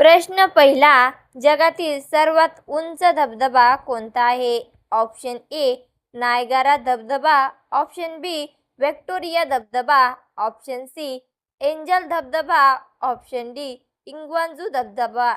प्रश्न पहिला, जगातील सर्वात उंच धबधबा कोणता आहे? ऑप्शन ए नायगारा धबधबा, ऑप्शन बी व्हिक्टोरिया धबधबा, ऑप्शन सी एंजल धबधबा, ऑप्शन डी इग्वांजू धबधबा.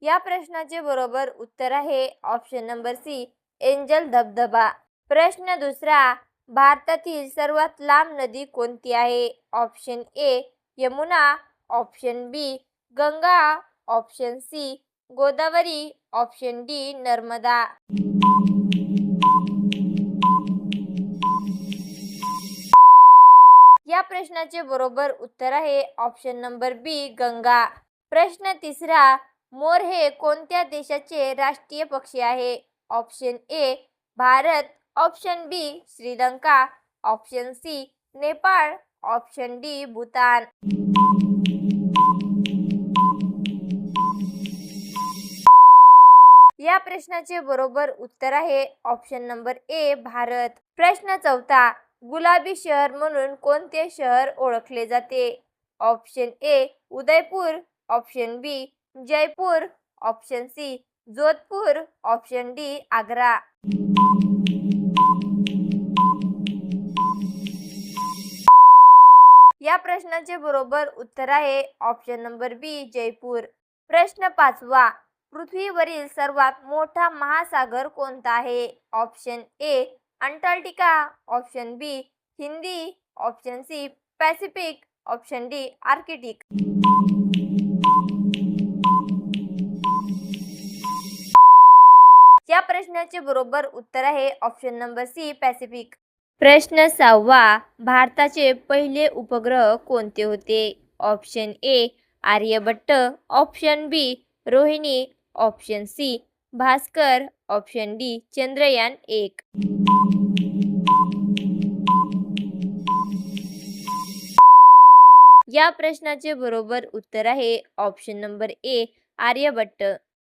या प्रश्नाचे बरोबर उत्तर आहे ऑप्शन नंबर सी एंजल धबधबा. प्रश्न दुसरा, भारतातील सर्वात लांब नदी कोणती आहे? Option A Yamuna, option B Ganga, option C Godavari, option D Narmada. या प्रश्नाचे बरोबर उत्तर आहे ऑप्शन नंबर बी गंगा. प्रश्न तिसरा, मोर हे कोणत्या देशाचे राष्ट्रीय पक्षी आहे? Option A Bharat, option B Sri Lanka, option C Nepal, option D Bhutan. या प्रश्नाचे बरोबर उत्तर आहे ऑप्शन नंबर ए भारत. प्रश्न चौथा, गुलाबी शहर म्हणून कोणते शहर ओळखले जाते? Option A Udaipur, option B Jaipur, option C Jodhpur, option D Agra. या प्रश्नाचे बरोबर उत्तर आहे ऑप्शन नंबर बी जयपूर. प्रश्न पाचवा, पृथ्वीवरील सर्वात मोठा महासागर कोणता आहे? Option A Antarctica, option B हिंदी, option C Pacific, option D Arctic. या प्रश्नाचे बरोबर उत्तर आहे ऑप्शन नंबर सी पॅसिफिक. प्रश्न सहावा, भारताचे पहिले उपग्रह कोणते होते? Option A Aryabhata, option B Rohini, option C Bhaskara, option D Chandrayaan 1. या प्रश्नाचे बरोबर उत्तर आहे ऑप्शन नंबर ए आर्यभट्ट.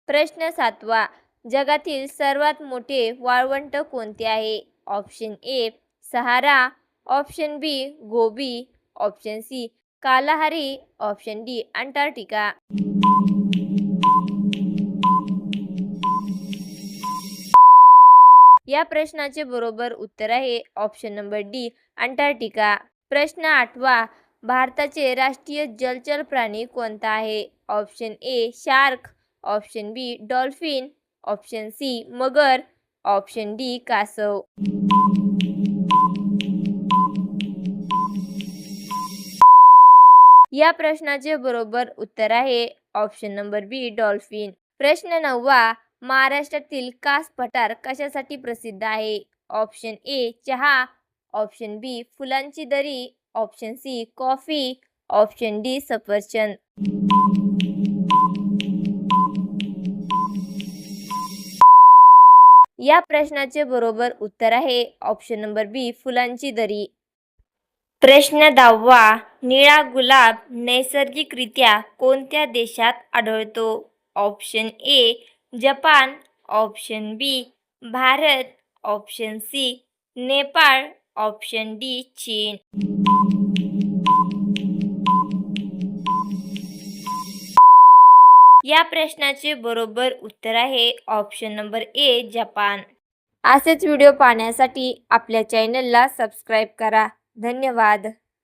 प्रश्न सातवा, जगातील सर्वात मोठे वाळवंट कोणते आहे? Option A Sahara, option B Gobi, option C Kalahari, option D Antarctica. या प्रश्नाचे बरोबर उत्तर आहे ऑप्शन नंबर डी अंटार्क्टिका. प्रश्न आठवा, भारताचे राष्ट्रीय जलचर प्राणी कोणता आहे? Option A shark, option B dolphin, option C मगर, ऑप्शन डी कासव. या प्रश्नाचे बरोबर उत्तर आहे ऑप्शन नंबर बी डॉल्फिन. प्रश्न नववा, महाराष्ट्रातील कास पठार कशासाठी प्रसिद्ध आहे? ऑप्शन ए चहा, ऑप्शन बी फुलांची दरी, option C coffee, option D सफरचंद. या प्रश्नाचे बरोबर उत्तर आहे ऑप्शन नंबर बी फुलांची दरी. प्रश्न 10वा, निळा गुलाब नैसर्गिकरित्या कोणत्या देशात आढळतो? Option A Japan, option B Bharat, option C Nepal, option D चीन. या प्रश्नाचे बरोबर उत्तर आहे ऑप्शन नंबर ए जपान. असेच व्हिडिओ पाहण्यासाठी आपल्या चॅनलला सबस्क्राईब करा. धन्यवाद.